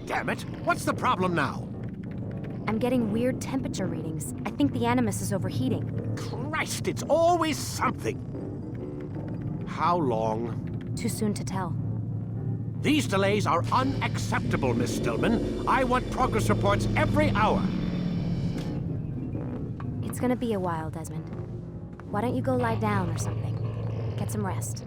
damn it! What's the problem now? I'm getting weird temperature readings. I think the Animus is overheating. Christ, it's always something! How long? Too soon to tell. These delays are unacceptable, Miss Stillman. I want progress reports every hour. It's gonna be a while, Desmond. Why don't you go lie down or something? Get some rest.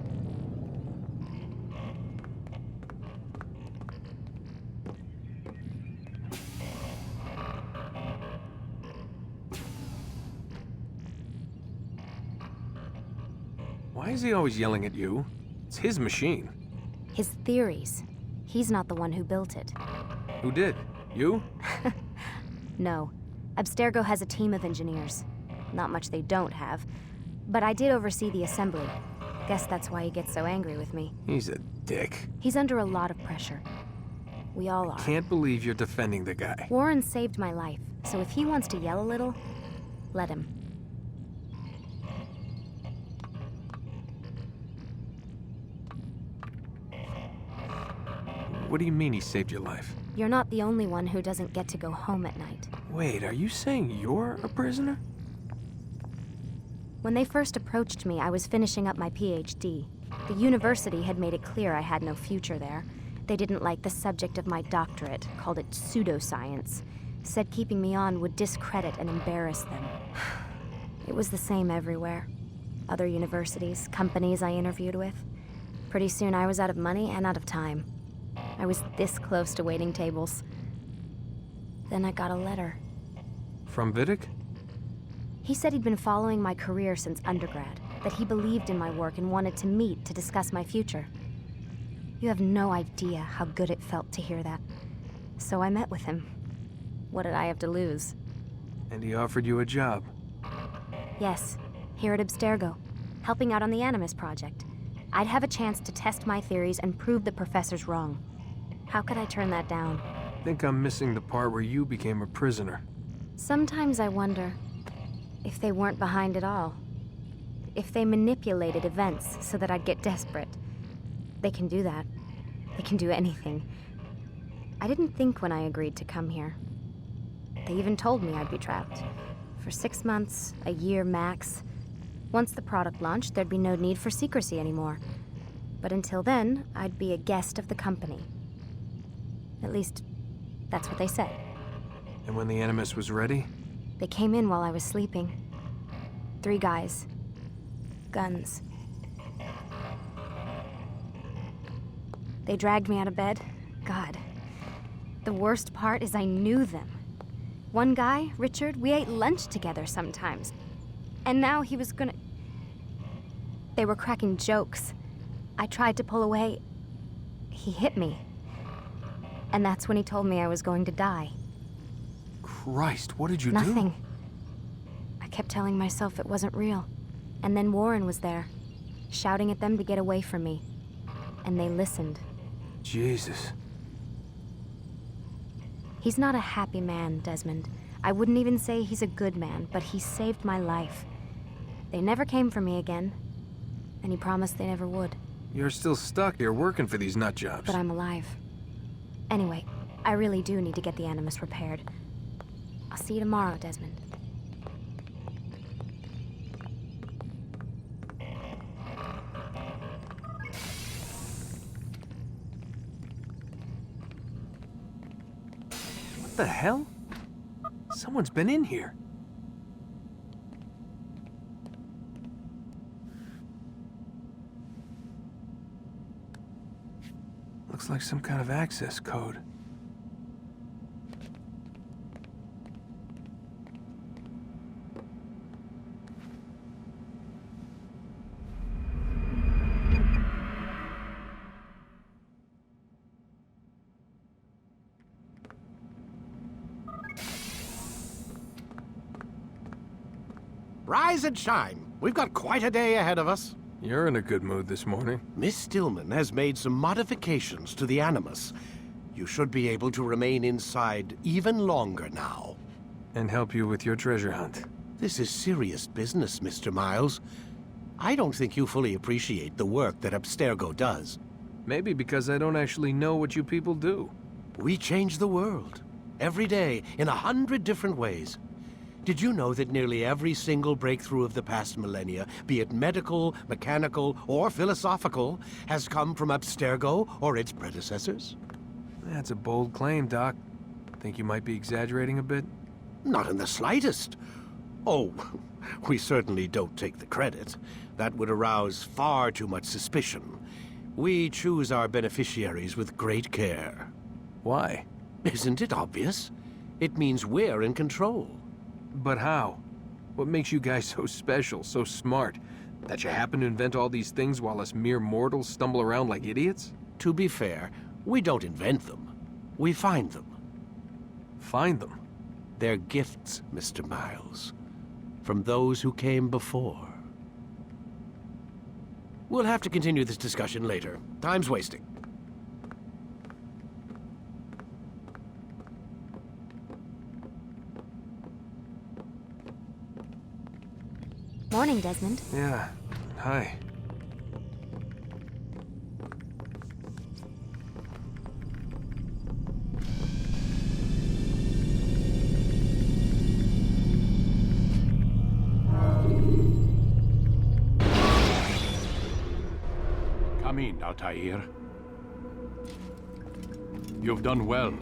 Why is he always yelling at you? It's his machine. His theories. He's not the one who built it. Who did? You? No. Abstergo has a team of engineers. Not much they don't have. But I did oversee the assembly. Guess that's why he gets so angry with me. He's a dick. He's under a lot of pressure. We all are. Can't believe you're defending the guy. Warren saved my life, so if he wants to yell a little, let him. What do you mean he saved your life? You're not the only one who doesn't get to go home at night. Wait, are you saying you're a prisoner? When they first approached me, I was finishing up my PhD. The university had made it clear I had no future there. They didn't like the subject of my doctorate, called it pseudoscience. Said keeping me on would discredit and embarrass them. It was the same everywhere. Other universities, companies I interviewed with. Pretty soon I was out of money and out of time. I was this close to waiting tables. Then I got a letter. From Vidic? He said he'd been following my career since undergrad, that he believed in my work and wanted to meet to discuss my future. You have no idea how good it felt to hear that. So I met with him. What did I have to lose? And he offered you a job? Yes, here at Abstergo, helping out on the Animus project. I'd have a chance to test my theories and prove the professor's wrong. How could I turn that down? I think I'm missing the part where you became a prisoner. Sometimes I wonder if they weren't behind it all. If they manipulated events so that I'd get desperate. They can do that. They can do anything. I didn't think when I agreed to come here. They even told me I'd be trapped. For 6 months, a year max. Once the product launched, there'd be no need for secrecy anymore. But until then, I'd be a guest of the company. At least, that's what they said. And when the Animus was ready? They came in while I was sleeping. 3 guys. Guns. They dragged me out of bed. God. The worst part is I knew them. One guy, Richard, we ate lunch together sometimes. And now he was gonna... They were cracking jokes. I tried to pull away. He hit me. And that's when he told me I was going to die. Christ, what did you do? Nothing. I kept telling myself it wasn't real. And then Warren was there, shouting at them to get away from me. And they listened. Jesus. He's not a happy man, Desmond. I wouldn't even say he's a good man, but he saved my life. They never came for me again, and he promised they never would. You're still stuck here working for these nut jobs. But I'm alive. Anyway, I really do need to get the Animus repaired. I'll see you tomorrow, Desmond. What the hell? Someone's been in here. Looks like some kind of access code. Rise and shine. We've got quite a day ahead of us. You're in a good mood this morning. Miss Stillman has made some modifications to the Animus. You should be able to remain inside even longer now. And help you with your treasure hunt. This is serious business, Mr. Miles. I don't think you fully appreciate the work that Abstergo does. Maybe because I don't actually know what you people do. We change the world. Every day, in 100 different ways. Did you know that nearly every single breakthrough of the past millennia, be it medical, mechanical, or philosophical, has come from Abstergo or its predecessors? That's a bold claim, Doc. Think you might be exaggerating a bit? Not in the slightest. Oh, we certainly don't take the credit. That would arouse far too much suspicion. We choose our beneficiaries with great care. Why? Isn't it obvious? It means we're in control. But how? What makes you guys so special, so smart? That you happen to invent all these things while us mere mortals stumble around like idiots? To be fair, we don't invent them. We find them. Find them? They're gifts, Mr. Miles, from those who came before. We'll have to continue this discussion later. Time's wasting. Morning, Desmond. Yeah. Hi. Come in, Altair. You've done well.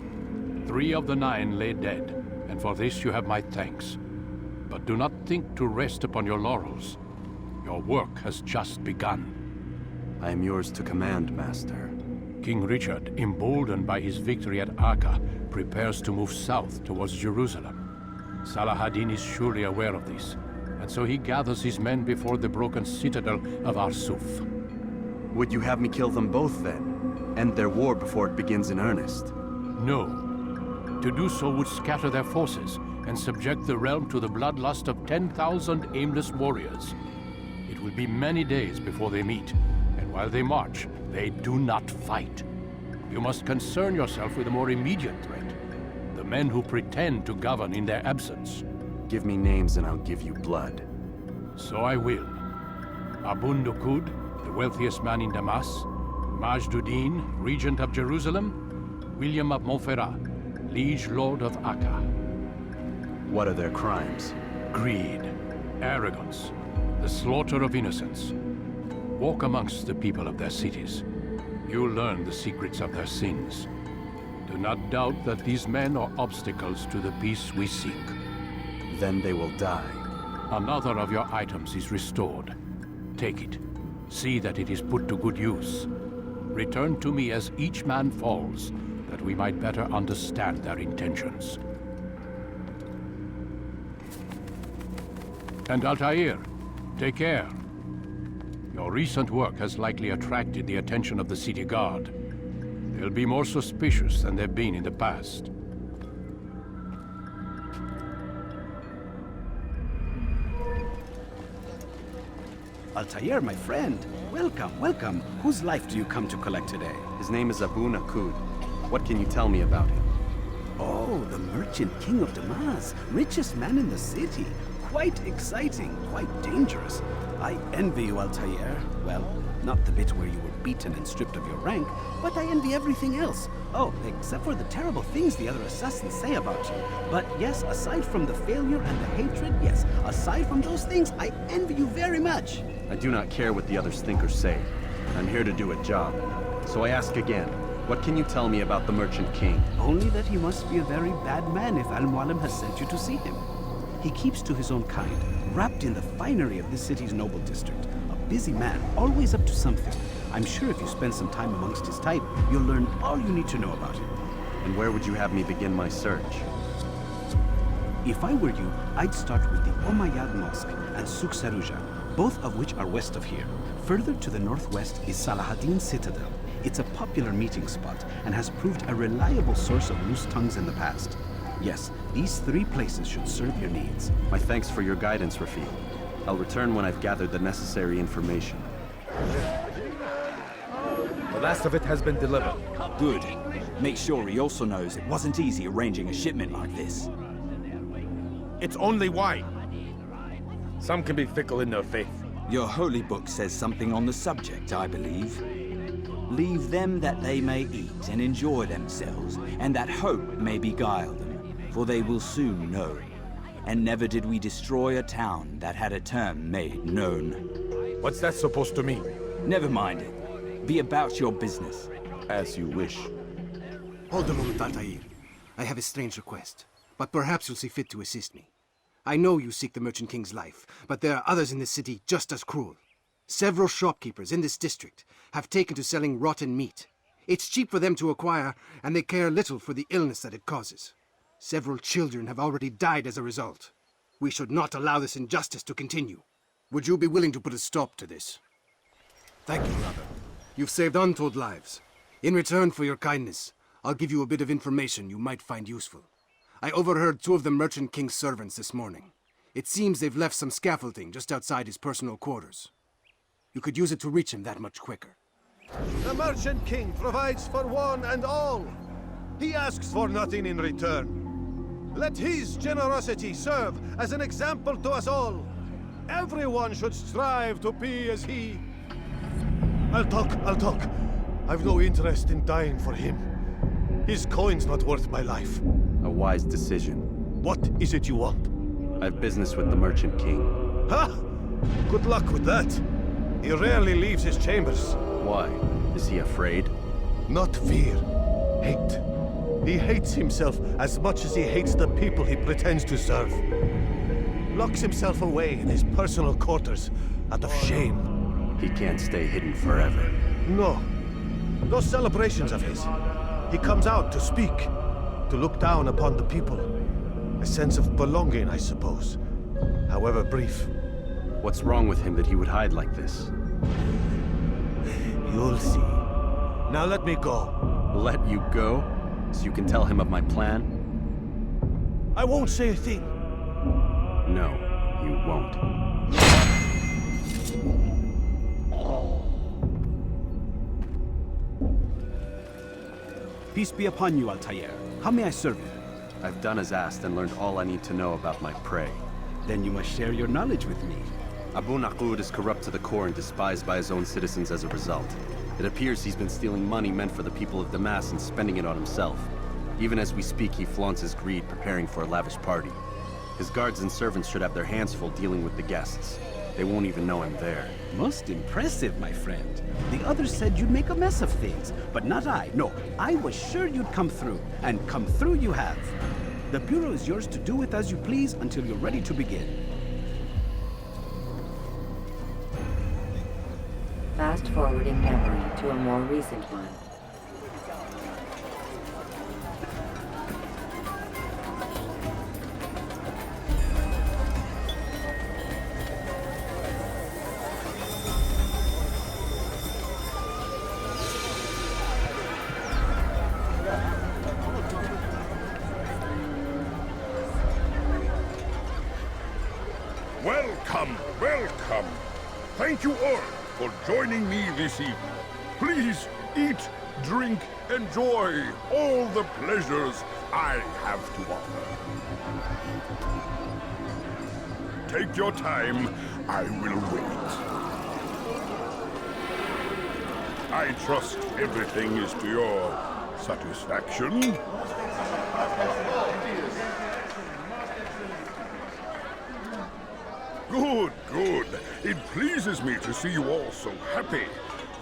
3 of the 9 lay dead, and for this you have my thanks. But do not think to rest upon your laurels. Your work has just begun. I am yours to command, Master. King Richard, emboldened by his victory at Acre, prepares to move south towards Jerusalem. Saladin is surely aware of this, and so he gathers his men before the broken citadel of Arsuf. Would you have me kill them both, then? End their war before it begins in earnest? No. To do so would scatter their forces and subject the realm to the bloodlust of 10,000 aimless warriors. It will be many days before they meet, and while they march, they do not fight. You must concern yourself with a more immediate threat. The men who pretend to govern in their absence. Give me names and I'll give you blood. So I will. Abun Dukud, the wealthiest man in Damas, Majduddin, regent of Jerusalem, William of Montferrat, liege lord of Acre. What are their crimes? Greed, arrogance, the slaughter of innocents. Walk amongst the people of their cities. You'll learn the secrets of their sins. Do not doubt that these men are obstacles to the peace we seek. Then they will die. Another of your items is restored. Take it. See that it is put to good use. Return to me as each man falls, that we might better understand their intentions. And Altair, take care. Your recent work has likely attracted the attention of the city guard. They'll be more suspicious than they've been in the past. Altair, my friend. Welcome, welcome. Whose life do you come to collect today? His name is Abu Nakud. What can you tell me about him? Oh, the merchant king of Damas. Richest man in the city. Quite exciting, quite dangerous. I envy you, Altair. Well, not the bit where you were beaten and stripped of your rank, but I envy everything else. Oh, except for the terrible things the other assassins say about you. But yes, aside from the failure and the hatred, yes, aside from those things, I envy you very much. I do not care what the others think or say. I'm here to do a job. So I ask again, what can you tell me about the Merchant King? Only that he must be a very bad man if Al-Mualim has sent you to see him. He keeps to his own kind, wrapped in the finery of this city's noble district. A busy man, always up to something. I'm sure if you spend some time amongst his type, you'll learn all you need to know about him. And where would you have me begin my search? If I were you, I'd start with the Umayyad Mosque and Souk Saruja, both of which are west of here. Further to the northwest is Saladin's Citadel. It's a popular meeting spot and has proved a reliable source of loose tongues in the past. Yes, these 3 places should serve your needs. My thanks for your guidance, Rafiq. I'll return when I've gathered the necessary information. The last of it has been delivered. Good. Make sure he also knows it wasn't easy arranging a shipment like this. It's only wine. Some can be fickle in their faith. Your holy book says something on the subject, I believe. Leave them that they may eat and enjoy themselves, and that hope may beguile them, for they will soon know. And never did we destroy a town that had a term made known. What's that supposed to mean? Never mind it. Be about your business. As you wish. Hold a moment, Altair. I have a strange request, but perhaps you'll see fit to assist me. I know you seek the Merchant King's life, but there are others in this city just as cruel. Several shopkeepers in this district have taken to selling rotten meat. It's cheap for them to acquire, and they care little for the illness that it causes. Several children have already died as a result. We should not allow this injustice to continue. Would you be willing to put a stop to this? Thank you, brother. You've saved untold lives. In return for your kindness, I'll give you a bit of information you might find useful. I overheard 2 of the Merchant King's servants this morning. It seems they've left some scaffolding just outside his personal quarters. You could use it to reach him that much quicker. The Merchant King provides for one and all. He asks for nothing in return. Let his generosity serve as an example to us all. Everyone should strive to be as he. I'll talk. I've no interest in dying for him. His coin's not worth my life. A wise decision. What is it you want? I have business with the Merchant King. Ha! Good luck with that. He rarely leaves his chambers. Why? Is he afraid? Not fear. Hate. He hates himself as much as he hates the people he pretends to serve. Locks himself away in his personal quarters out of shame. He can't stay hidden forever. No. Those celebrations of his. He comes out to speak, to look down upon the people. A sense of belonging, I suppose. However brief. What's wrong with him that he would hide like this? You'll see. Now let me go. Let you go? So you can tell him of my plan? I won't say a thing. No, you won't. Peace be upon you, Altair. How may I serve you? I've done as asked and learned all I need to know about my prey. Then you must share your knowledge with me. Abu Naqud is corrupt to the core and despised by his own citizens as a result. It appears he's been stealing money meant for the people of Damascus and spending it on himself. Even as we speak, he flaunts his greed, preparing for a lavish party. His guards and servants should have their hands full dealing with the guests. They won't even know I'm there. Most impressive, my friend. The others said you'd make a mess of things, but not I. No, I was sure you'd come through, and come through you have. The Bureau is yours to do with as you please until you're ready to begin. Fast-forwarding memory to a more recent one. Welcome, welcome. Thank you all for joining me this evening. Please eat, drink, enjoy all the pleasures I have to offer. Take your time, I will wait. I trust everything is to your satisfaction. Good, good. It pleases me to see you all so happy.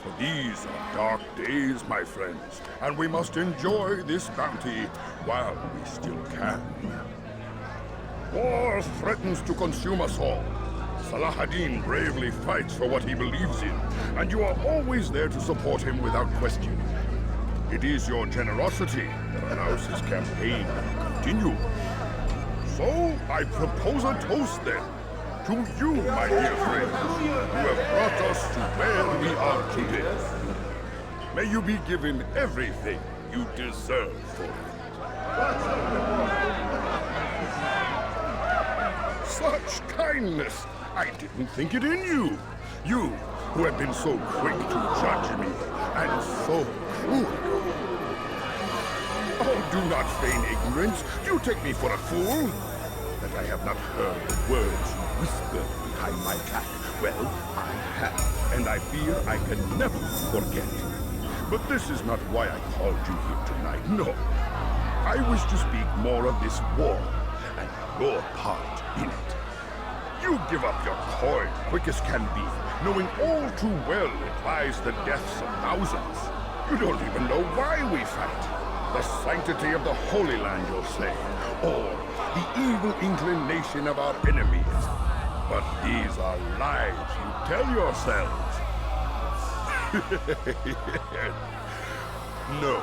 For these are dark days, my friends, and we must enjoy this bounty while we still can. War threatens to consume us all. Salah ad-Din bravely fights for what he believes in, and you are always there to support him without question. It is your generosity that allows his campaign to continue. So, I propose a toast then. To you, my dear friends, who have brought us to where we are today. May you be given everything you deserve for it. Such kindness! I didn't think it in you. You, who have been so quick to judge me, and so cruel. Oh, do not feign ignorance. You take me for a fool. That I have not heard the words you whispered behind my back. Well, I have, and I fear I can never forget. But this is not why I called you here tonight, no. I wish to speak more of this war, and your part in it. You give up your coin quick as can be, knowing all too well it lies the deaths of thousands. You don't even know why we fight. The sanctity of the Holy Land, you'll say, or the evil inclination of our enemies. But these are lies you tell yourselves. No.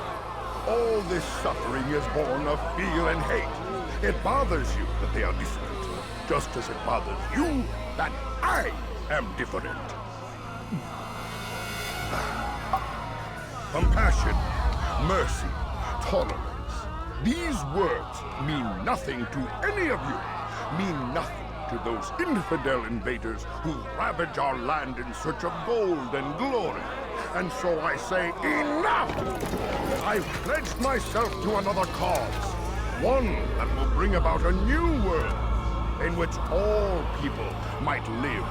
All this suffering is born of fear and hate. It bothers you that they are different, just as it bothers you that I am different. Compassion, mercy, tolerance. These words mean nothing to any of you. Mean nothing to those infidel invaders who ravage our land in search of gold and glory. And so I say, enough! I've pledged myself to another cause. One that will bring about a new world in which all people might live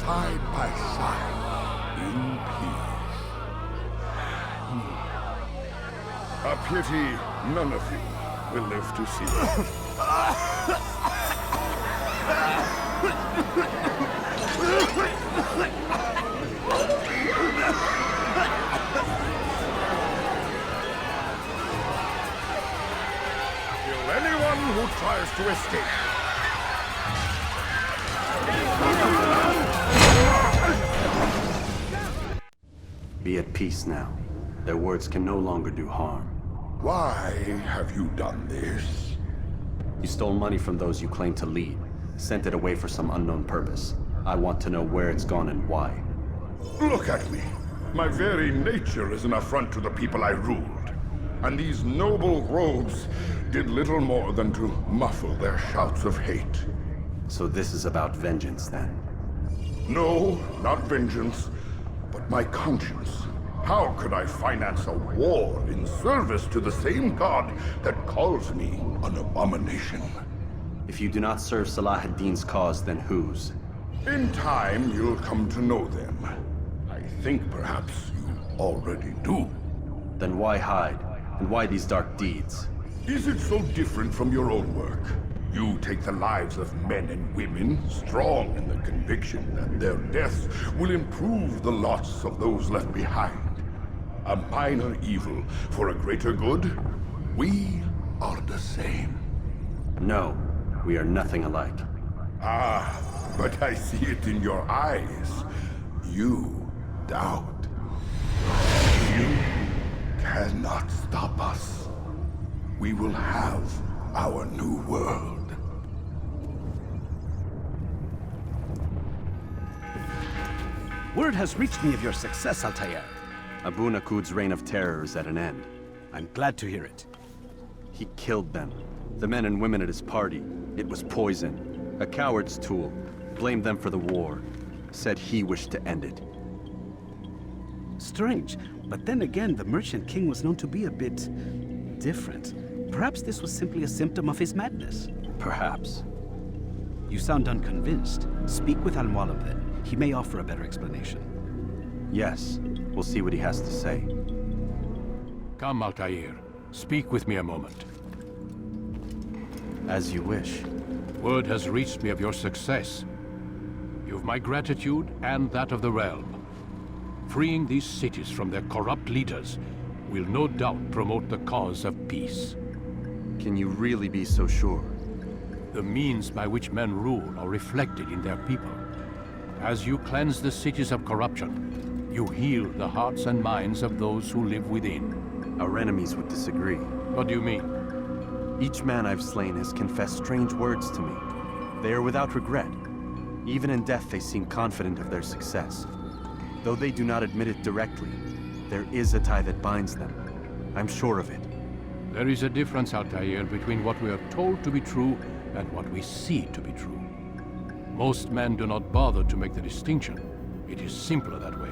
side by side in peace. A pity none of you will live to see it. Kill anyone who tries to escape. Be at peace now. Their words can no longer do harm. Why have you done this? You stole money from those you claim to lead, sent it away for some unknown purpose. I want to know where it's gone and why. Look at me. My very nature is an affront to the people I ruled. And these noble robes did little more than to muffle their shouts of hate. So this is about vengeance, then? No, not vengeance, but my conscience. How could I finance a war in service to the same god that calls me an abomination? If you do not serve Salah ad-Din's cause, then whose? In time, you'll come to know them. I think perhaps you already do. Then why hide? And why these dark deeds? Is it so different from your own work? You take the lives of men and women, strong in the conviction that their deaths will improve the lots of those left behind. A minor evil for a greater good? We are the same. No, we are nothing alike. Ah, but I see it in your eyes. You doubt. You cannot stop us. We will have our new world. Word has reached me of your success, Altair. Abu Nakud's reign of terror is at an end. I'm glad to hear it. He killed them. The men and women at his party. It was poison. A coward's tool. Blamed them for the war. Said he wished to end it. Strange, but then again, the Merchant King was known to be a bit different. Perhaps this was simply a symptom of his madness. Perhaps. You sound unconvinced. Speak with Al-Mualim then. He may offer a better explanation. Yes. We'll see what he has to say. Come, Altair. Speak with me a moment. As you wish. Word has reached me of your success. You've my gratitude and that of the realm. Freeing these cities from their corrupt leaders will no doubt promote the cause of peace. Can you really be so sure? The means by which men rule are reflected in their people. As you cleanse the cities of corruption, you heal the hearts and minds of those who live within. Our enemies would disagree. What do you mean? Each man I've slain has confessed strange words to me. They are without regret. Even in death they seem confident of their success. Though they do not admit it directly, there is a tie that binds them. I'm sure of it. There is a difference, Altair, between what we are told to be true and what we see to be true. Most men do not bother to make the distinction. It is simpler that way.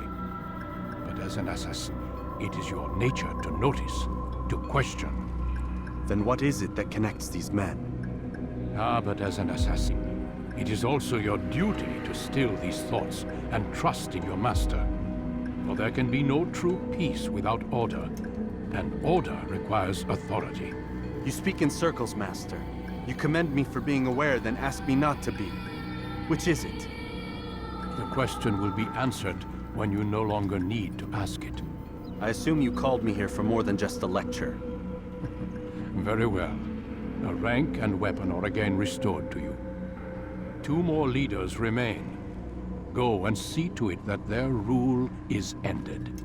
But as an assassin, it is your nature to notice, to question. Then what is it that connects these men? But as an assassin, it is also your duty to still these thoughts and trust in your master. For there can be no true peace without order, and order requires authority. You speak in circles, Master. You commend me for being aware, then ask me not to be. Which is it? The question will be answered when you no longer need to ask it. I assume you called me here for more than just a lecture. Very well. A rank and weapon are again restored to you. 2 more leaders remain. Go and see to it that their rule is ended.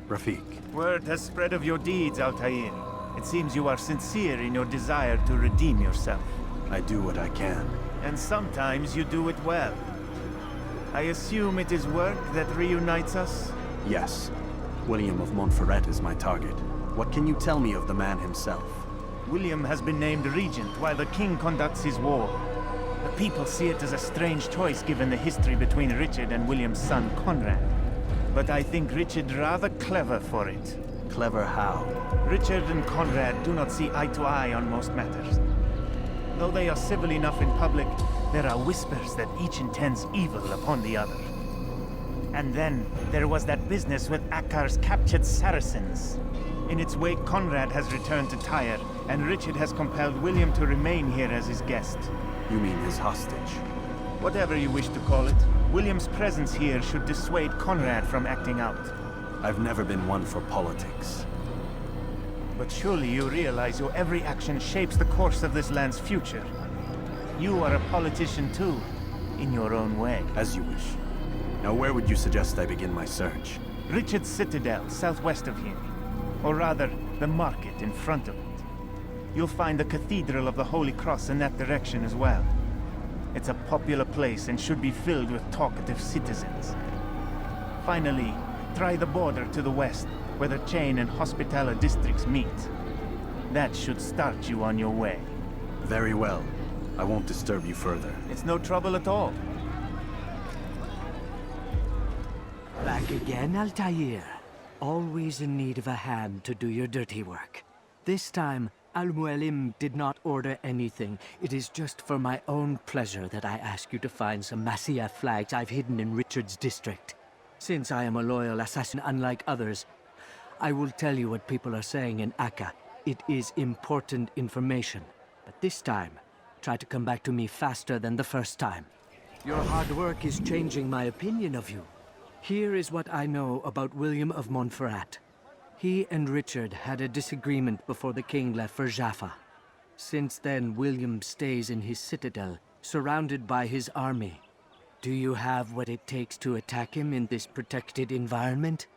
Rafik. Word has spread of your deeds, Altair. It seems you are sincere in your desire to redeem yourself. I do what I can. And sometimes you do it well. I assume it is work that reunites us? Yes. William of Montferrat is my target. What can you tell me of the man himself? William has been named regent while the king conducts his war. The people see it as a strange choice given the history between Richard and William's son Conrad. But I think Richard rather clever for it. Clever how? Richard and Conrad do not see eye to eye on most matters. Though they are civil enough in public, there are whispers that each intends evil upon the other. And then, there was that business with Acre's captured Saracens. In its wake, Conrad has returned to Tyre, and Richard has compelled William to remain here as his guest. You mean his hostage? Whatever you wish to call it, William's presence here should dissuade Conrad from acting out. I've never been one for politics. But surely you realize your every action shapes the course of this land's future. You are a politician too, in your own way. As you wish. Now where would you suggest I begin my search? Richard's Citadel, southwest of here. Or rather, the market in front of it. You'll find the Cathedral of the Holy Cross in that direction as well. It's a popular place and should be filled with talkative citizens. Finally, try the border to the west, where the Chain and Hospitaller districts meet. That should start you on your way. Very well. I won't disturb you further. It's no trouble at all. Back again, Altair. Always in need of a hand to do your dirty work. This time, Al-Mualim did not order anything. It is just for my own pleasure that I ask you to find some Masyaf flags I've hidden in Richard's district. Since I am a loyal assassin unlike others, I will tell you what people are saying in Acre. It is important information. But this time, try to come back to me faster than the first time. Your hard work is changing my opinion of you. Here is what I know about William of Montferrat. He and Richard had a disagreement before the king left for Jaffa. Since then, William stays in his citadel, surrounded by his army. Do you have what it takes to attack him in this protected environment?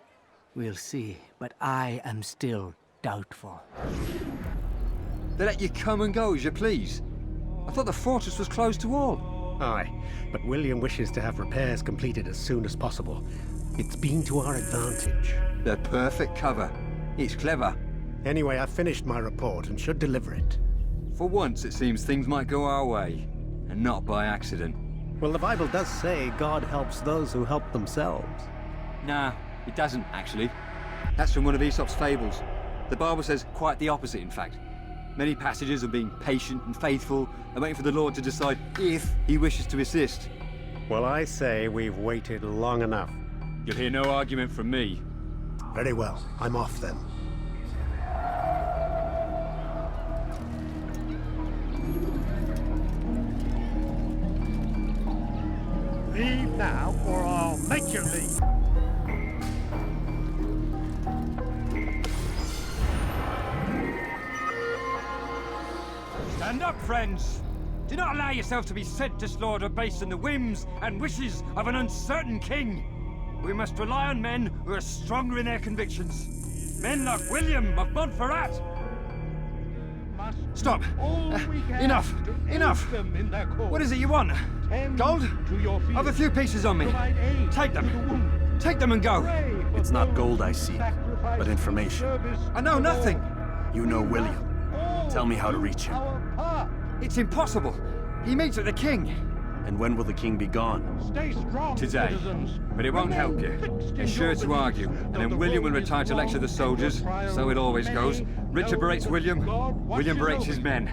We'll see, but I am still doubtful. They let you come and go as you please. I thought the fortress was closed to all. Aye, but William wishes to have repairs completed as soon as possible. It's been to our advantage. They're perfect cover. It's clever. Anyway, I've finished my report and should deliver it. For once, it seems things might go our way, and not by accident. Well, the Bible does say God helps those who help themselves. Nah, it doesn't, actually. That's from one of Aesop's fables. The Bible says quite the opposite, in fact. Many passages of being patient and faithful and waiting for the Lord to decide if he wishes to assist. Well, I say we've waited long enough. You'll hear no argument from me. Very well. I'm off then. Leave now, or I'll make you leave. Stand up, friends! Do not allow yourself to be sent to slaughter based on the whims and wishes of an uncertain king. We must rely on men who are stronger in their convictions. Men like William of Montferrat. Stop! Enough! Enough! What is it you want? Gold? I've a few pieces on me. Take them. Take them and go. It's not gold I seek, but information. I know nothing. You know William. Tell me how to reach him. It's impossible. He meets with the king. And when will the king be gone? Stay strong, Today. citizens. But it won't help you. They're sure to argue, and then William will retire to lecture the soldiers. So it always goes. Richard berates William, William berates his men.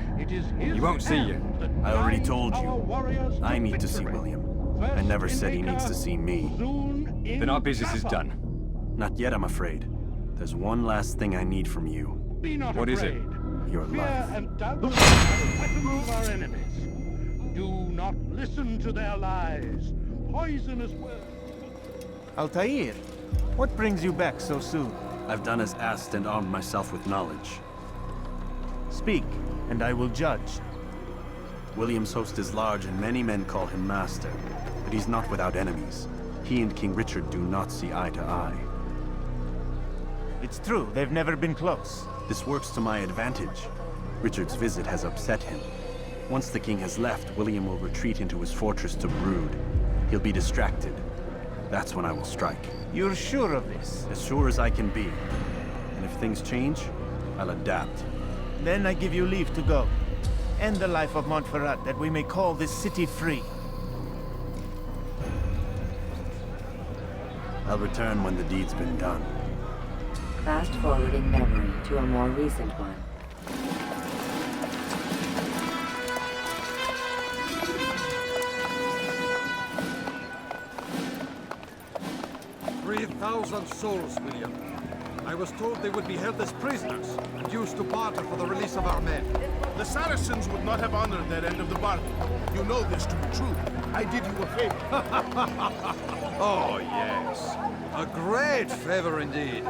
He won't see you. I already told you. I need to see William. I never said he needs to see me. Then our business is done. Not yet, I'm afraid. There's one last thing I need from you. What is it? Your life. And doubt the weapons of our enemies. Do not listen to their lies. Poisonous words. Altair, what brings you back so soon? I've done as asked and armed myself with knowledge. Speak, and I will judge. William's host is large, and many men call him master. But he's not without enemies. He and King Richard do not see eye to eye. It's true, they've never been close. This works to my advantage. Richard's visit has upset him. Once the king has left, William will retreat into his fortress to brood. He'll be distracted. That's when I will strike. You're sure of this? As sure as I can be. And if things change, I'll adapt. Then I give you leave to go. End the life of Montferrat, that we may call this city free. I'll return when the deed's been done. Fast-forwarding memory to a more recent one. 3,000 souls, William. I was told they would be held as prisoners and used to barter for the release of our men. The Saracens would not have honored their end of the bargain. You know this to be true. I did you a favor. Oh, yes. A great favor indeed.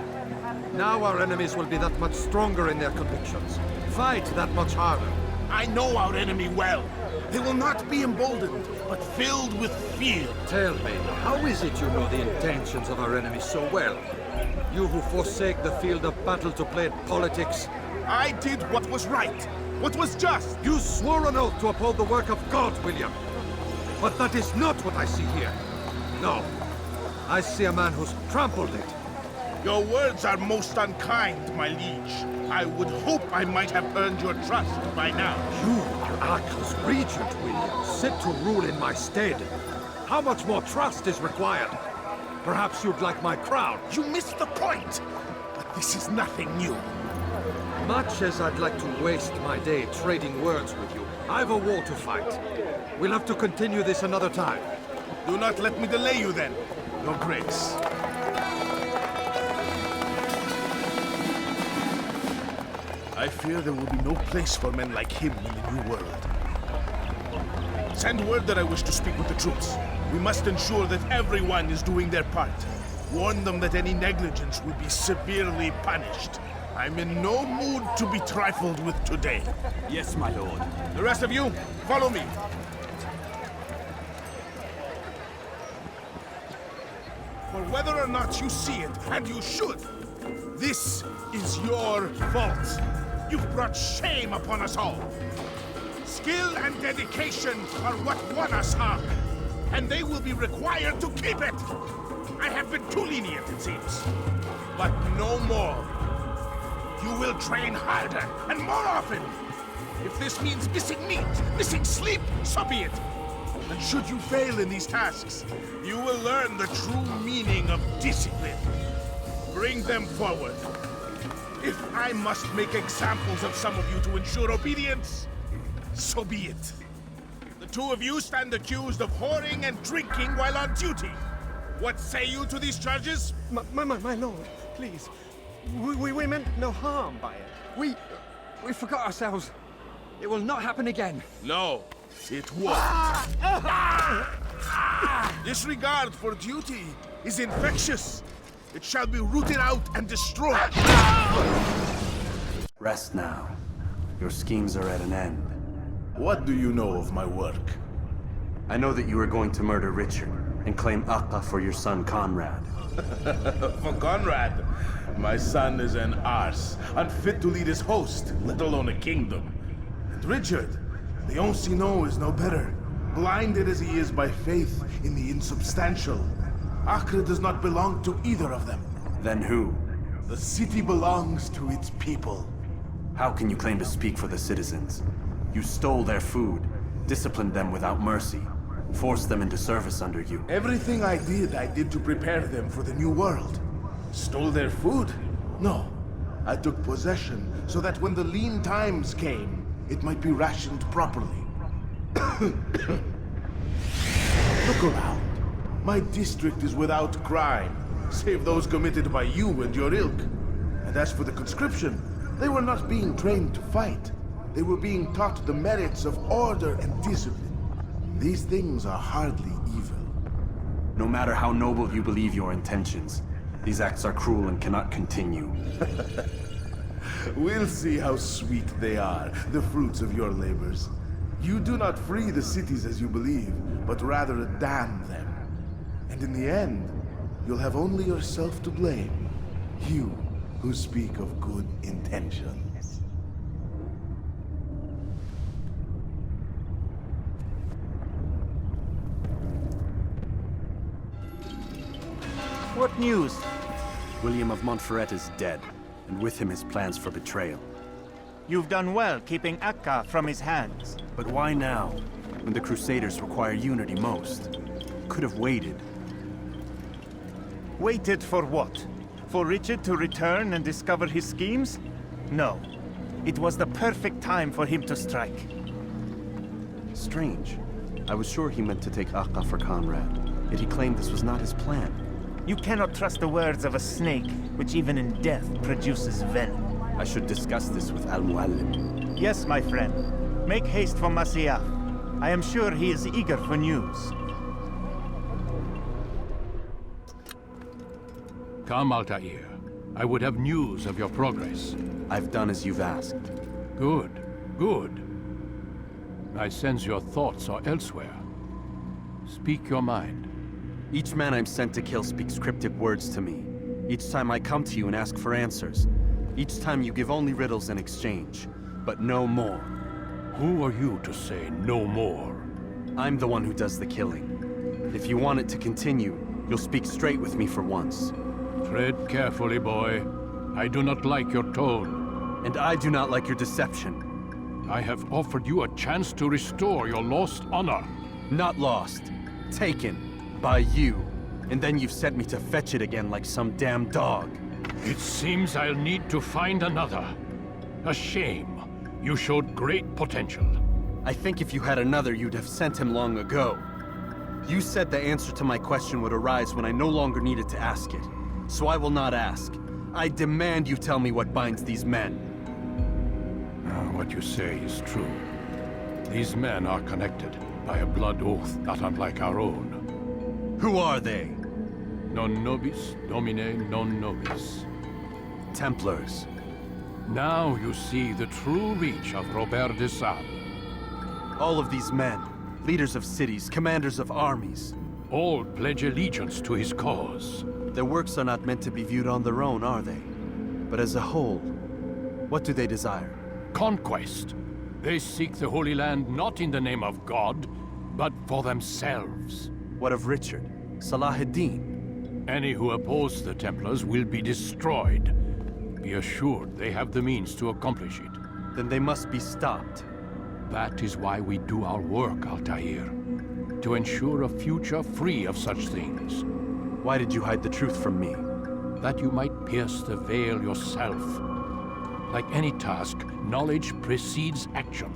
Now our enemies will be that much stronger in their convictions. Fight that much harder. I know our enemy well. They will not be emboldened, but filled with fear. Tell me, how is it you know the intentions of our enemies so well? You who forsake the field of battle to play politics. I did what was right, what was just. You swore an oath to uphold the work of God, William. But that is not what I see here. No. I see a man who's trampled it. Your words are most unkind, my liege. I would hope I might have earned your trust by now. You, Acre's regent, William, set to rule in my stead. How much more trust is required? Perhaps you'd like my crown. You missed the point! But this is nothing new. Much as I'd like to waste my day trading words with you, I've a war to fight. We'll have to continue this another time. Do not let me delay you then, Your Grace. I fear there will be no place for men like him in the New World. Send word that I wish to speak with the troops. We must ensure that everyone is doing their part. Warn them that any negligence will be severely punished. I'm in no mood to be trifled with today. Yes, my lord. The rest of you, follow me. For whether or not you see it, and you should, this is your fault. You've brought shame upon us all. Skill and dedication are what won us harm, and they will be required to keep it. I have been too lenient, it seems. But no more. You will train harder and more often. If this means missing meat, missing sleep, so be it. And should you fail in these tasks, you will learn the true meaning of discipline. Bring them forward. If I must make examples of some of you to ensure obedience, so be it. The two of you stand accused of whoring and drinking while on duty. What say you to these charges? My lord, please. We meant no harm by it. We forgot ourselves. It will not happen again. No, it won't. Disregard for duty is infectious. It shall be rooted out and destroyed. Rest now. Your schemes are at an end. What do you know of my work? I know that you are going to murder Richard and claim Acre for your son Conrad. For Conrad? My son is an arse, unfit to lead his host, let alone a kingdom. And Richard, the Ancien is no better, blinded as he is by faith in the insubstantial. Acre does not belong to either of them. Then who? The city belongs to its people. How can you claim to speak for the citizens? You stole their food, disciplined them without mercy. Force them into service under you. Everything I did to prepare them for the new world. Stole their food? No. I took possession so that when the lean times came, it might be rationed properly. Look around. My district is without crime, save those committed by you and your ilk. And as for the conscription, they were not being trained to fight. They were being taught the merits of order and discipline. These things are hardly evil. No matter how noble you believe your intentions, these acts are cruel and cannot continue. We'll see how sweet they are, the fruits of your labors. You do not free the cities as you believe, but rather damn them. And in the end, you'll have only yourself to blame. You who speak of good intentions. What news? William of Montferrat is dead, and with him his plans for betrayal. You've done well keeping Acre from his hands. But why now, when the Crusaders require unity most? Could have waited. Waited for what? For Richard to return and discover his schemes? No. It was the perfect time for him to strike. Strange. I was sure he meant to take Acre for Conrad, yet he claimed this was not his plan. You cannot trust the words of a snake, which even in death produces venom. I should discuss this with Al-Muallim. Yes, my friend. Make haste for Masyaf. I am sure he is eager for news. Come, Altair. I would have news of your progress. I've done as you've asked. Good, good. I sense your thoughts are elsewhere. Speak your mind. Each man I'm sent to kill speaks cryptic words to me. Each time I come to you and ask for answers. Each time you give only riddles in exchange, but no more. Who are you to say no more? I'm the one who does the killing. If you want it to continue, you'll speak straight with me for once. Tread carefully, boy. I do not like your tone. And I do not like your deception. I have offered you a chance to restore your lost honor. Not lost. Taken. By you. And then you've sent me to fetch it again like some damn dog. It seems I'll need to find another. A shame. You showed great potential. I think if you had another, you'd have sent him long ago. You said the answer to my question would arise when I no longer needed to ask it. So I will not ask. I demand you tell me what binds these men. What you say is true. These men are connected by a blood oath not unlike our own. Who are they? Non nobis, domine non nobis. Templars. Now you see the true reach of Robert de Sable. All of these men, leaders of cities, commanders of armies. All pledge allegiance to his cause. Their works are not meant to be viewed on their own, are they? But as a whole, what do they desire? Conquest. They seek the Holy Land not in the name of God, but for themselves. What of Richard? Salah-ad-Din? Any who oppose the Templars will be destroyed. Be assured they have the means to accomplish it. Then they must be stopped. That is why we do our work, Altair. To ensure a future free of such things. Why did you hide the truth from me? That you might pierce the veil yourself. Like any task, knowledge precedes action.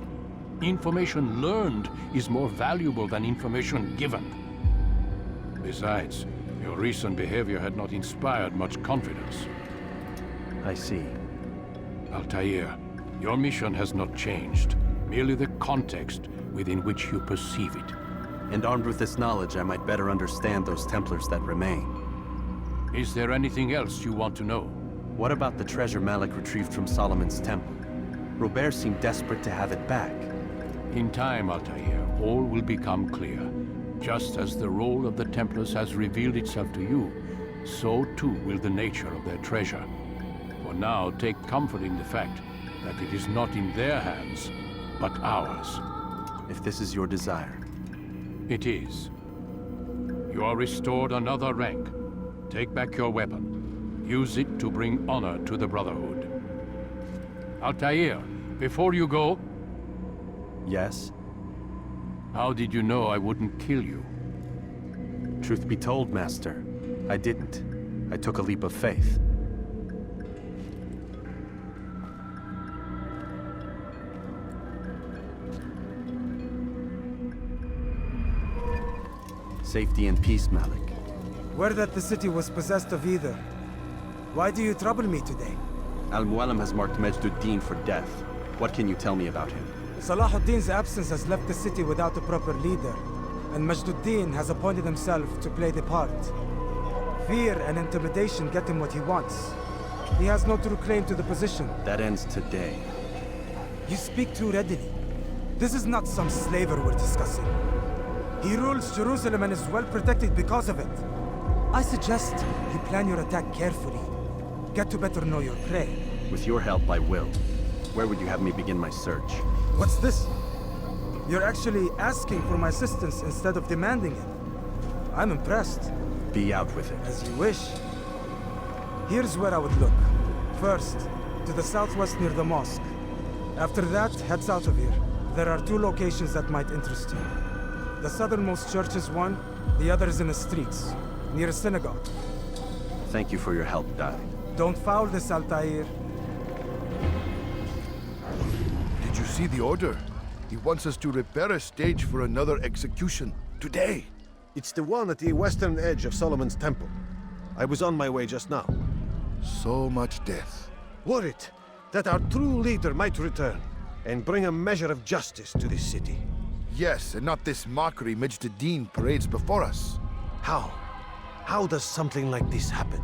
Information learned is more valuable than information given. Besides, your recent behavior had not inspired much confidence. I see. Altair, your mission has not changed. Merely the context within which you perceive it. And armed with this knowledge, I might better understand those Templars that remain. Is there anything else you want to know? What about the treasure Malik retrieved from Solomon's temple? Robert seemed desperate to have it back. In time, Altair, all will become clear. Just as the role of the Templars has revealed itself to you, so too will the nature of their treasure. For now, take comfort in the fact that it is not in their hands, but ours. If this is your desire. It is. You are restored another rank. Take back your weapon. Use it to bring honor to the Brotherhood. Altair, before you go... Yes? How did you know I wouldn't kill you? Truth be told, Master, I didn't. I took a leap of faith. Safety and peace, Malik. Word that the city was possessed of either. Why do you trouble me today? Al-Mualim has marked Majd-ud-Din for death. What can you tell me about him? Salahuddin's absence has left the city without a proper leader, and Majd-ud-Din has appointed himself to play the part. Fear and intimidation get him what he wants. He has no true claim to the position. That ends today. You speak too readily. This is not some slaver we're discussing. He rules Jerusalem and is well protected because of it. I suggest you plan your attack carefully. Get to better know your prey. With your help, I will. Where would you have me begin my search? What's this? You're actually asking for my assistance instead of demanding it. I'm impressed. Be out with it. As you wish. Here's where I would look. First, to the southwest near the mosque. After that, head south of here. There are 2 locations that might interest you. The southernmost church is one, the other is in the streets, near a synagogue. Thank you for your help, Dai. Don't foul this, Altair. Did you see the order? He wants us to repair a stage for another execution. Today. It's the one at the western edge of Solomon's temple. I was on my way just now. So much death. Worried that our true leader might return and bring a measure of justice to this city. Yes, and not this mockery Majd-ud-Din parades before us. How? How does something like this happen?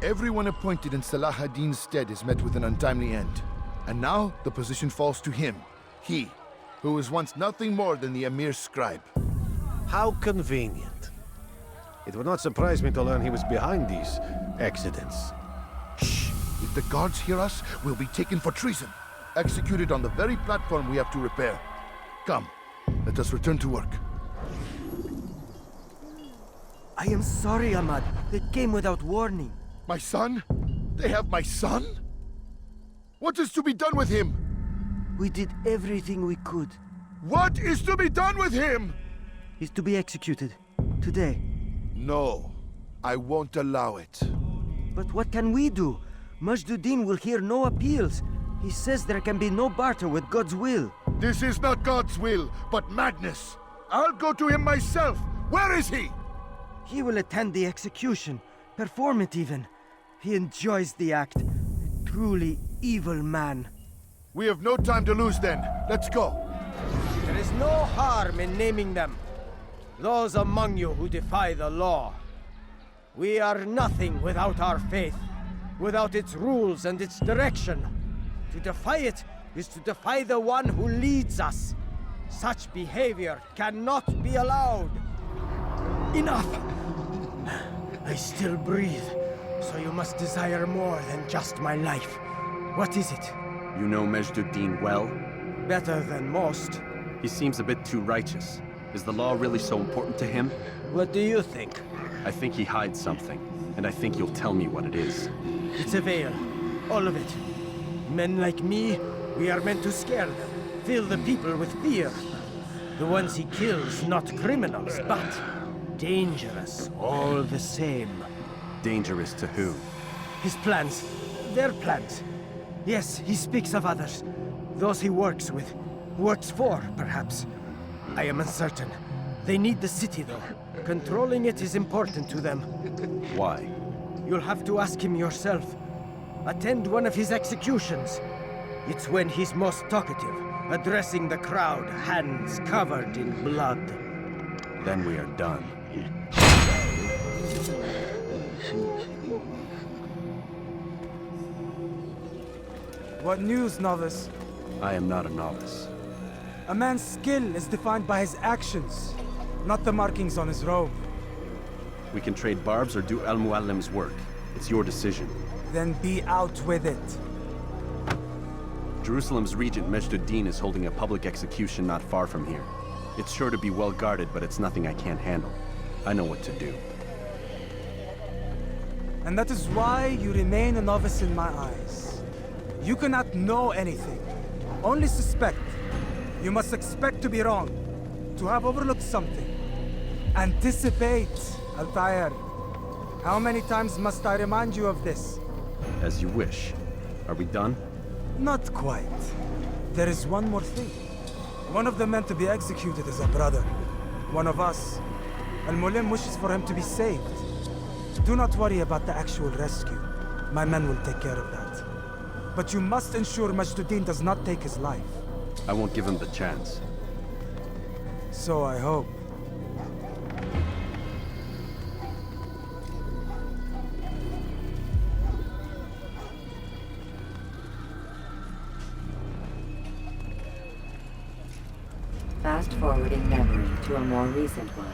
Everyone appointed in Salah ad-Din's stead is met with an untimely end. And now, the position falls to him. He, who was once nothing more than the Emir's scribe. How convenient. It would not surprise me to learn he was behind these accidents. Shh! If the guards hear us, we'll be taken for treason. Executed on the very platform we have to repair. Come, let us return to work. I am sorry, Ahmad. They came without warning. My son? They have my son? What is to be done with him? We did everything we could. What is to be done with him? He's to be executed. Today. No. I won't allow it. But what can we do? Majd-ud-Din will hear no appeals. He says there can be no barter with God's will. This is not God's will, but madness. I'll go to him myself. Where is he? He will attend the execution. Perform it even. He enjoys the act. A truly evil man. We have no time to lose then. Let's go. There is no harm in naming them. Those among you who defy the law. We are nothing without our faith, without its rules and its direction. To defy it is to defy the one who leads us. Such behavior cannot be allowed. Enough! I still breathe, so you must desire more than just my life. What is it? You know Majd-ud-Din well? Better than most. He seems a bit too righteous. Is the law really so important to him? What do you think? I think he hides something, and I think you'll tell me what it is. It's a veil. All of it. Men like me, we are meant to scare them, fill the people with fear. The ones he kills, not criminals, but dangerous all the same. Dangerous to who? His plans. Their plans. Yes, he speaks of others. Those he works with. Works for, perhaps. I am uncertain. They need the city, though. Controlling it is important to them. Why? You'll have to ask him yourself. Attend one of his executions. It's when he's most talkative, addressing the crowd, hands covered in blood. Then we are done. What news, novice? I am not a novice. A man's skill is defined by his actions, not the markings on his robe. We can trade barbs or do Al-Mualim's work. It's your decision. Then be out with it. Jerusalem's regent Majd-ud-Din is holding a public execution not far from here. It's sure to be well guarded, but it's nothing I can't handle. I know what to do. And that is why you remain a novice in my eyes. You cannot know anything, only suspect. You must expect to be wrong. to have overlooked something. Anticipate, Altair. How many times must I remind you of this? As you wish. Are we done? Not quite. There is one more thing. One of the men to be executed is a brother. One of us. Al-Mulim wishes for him to be saved. Do not worry about the actual rescue. My men will take care of that. But you must ensure Majduddin does not take his life. I won't give him the chance. So I hope. Fast-forwarding memory to a more recent one.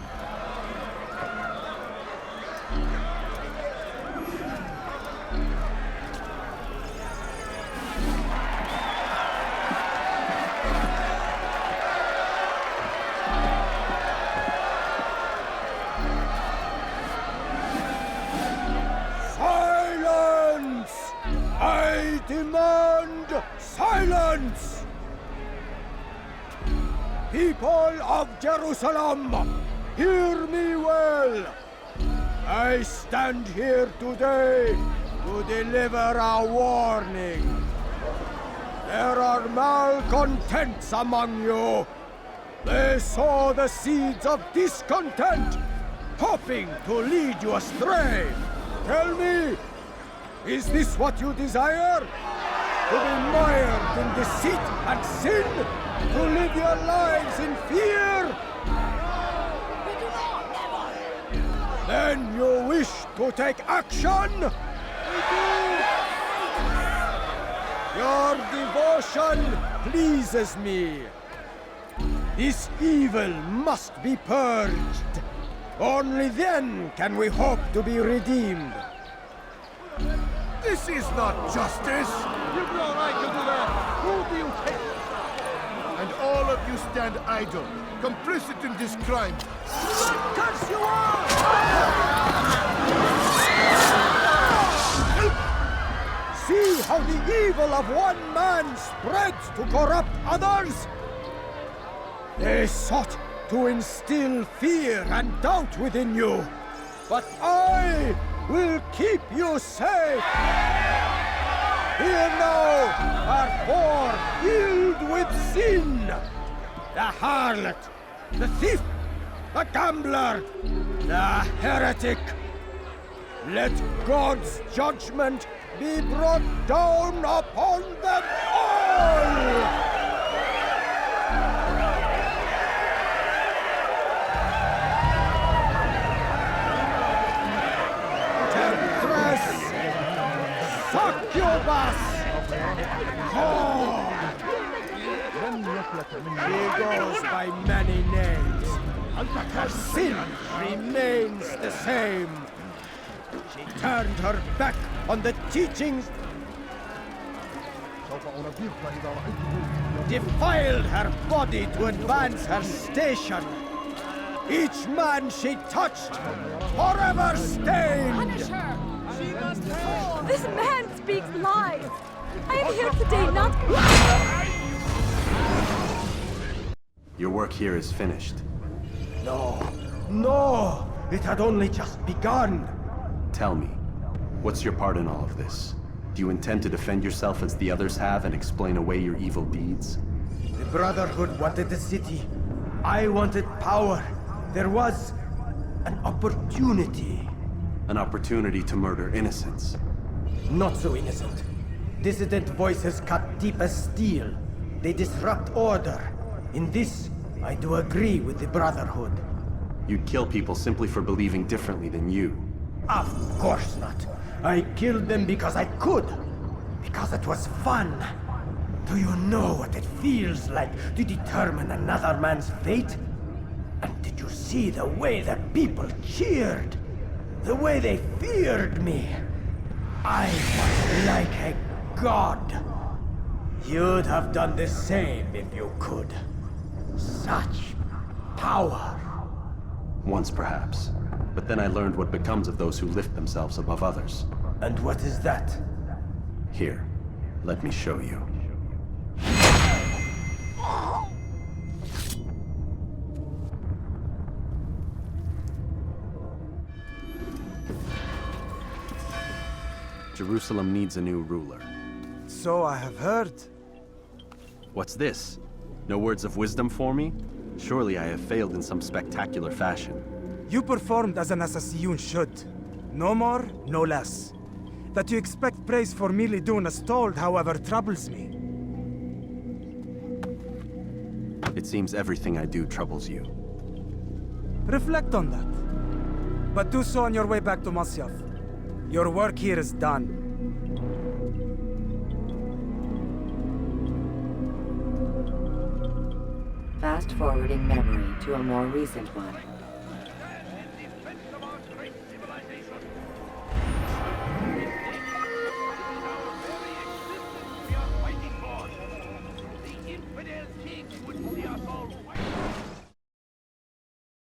Silence! I demand silence! People of Jerusalem, hear me well. I stand here today to deliver a warning. There are malcontents among you. They sow the seeds of discontent, hoping to lead you astray. Tell me, is this what you desire? To be mired in deceit and sin? To live your lives in fear? Then you wish to take action? Your devotion pleases me. This evil must be purged. Only then can we hope to be redeemed. This is not justice! You've no right to do that! Who do you think? And all of you stand idle, complicit in this crime. Curse you all! See how the evil of one man spreads to corrupt others? They sought to instill fear and doubt within you, but I will keep you safe. Here now are four filled with sin. The harlot, the thief, the gambler, the heretic. Let God's judgment be brought down upon them all! Succubus! Oh! She goes by many names, but her sin remains the same. She turned her back on the teachings, defiled her body to advance her station. Each man she touched, forever stained. Punish her! She must fall! This man speaks lies! I am here today not... Your work here is finished. No, no! It had only just begun. Tell me, what's your part in all of this? Do you intend to defend yourself as the others have and explain away your evil deeds? The Brotherhood wanted the city. I wanted power. There was an opportunity. An opportunity to murder innocents. Not so innocent. Dissident voices cut deep as steel. They disrupt order. In this, I do agree with the Brotherhood. You'd kill people simply for believing differently than you. Of course not. I killed them because I could. Because it was fun. Do you know what it feels like to determine another man's fate? And did you see the way the people cheered? The way they feared me? I was like a god. You'd have done the same if you could. Such power. Once perhaps. But then I learned what becomes of those who lift themselves above others. And what is that? Here, let me show you. Jerusalem needs a new ruler. So I have heard. What's this? No words of wisdom for me? Surely I have failed in some spectacular fashion. You performed as an assassin should. No more, no less. That you expect praise for merely doing as told, however, troubles me. It seems everything I do troubles you. Reflect on that. But do so on your way back to Masyaf. Your work here is done. Fast-forwarding memory to a more recent one.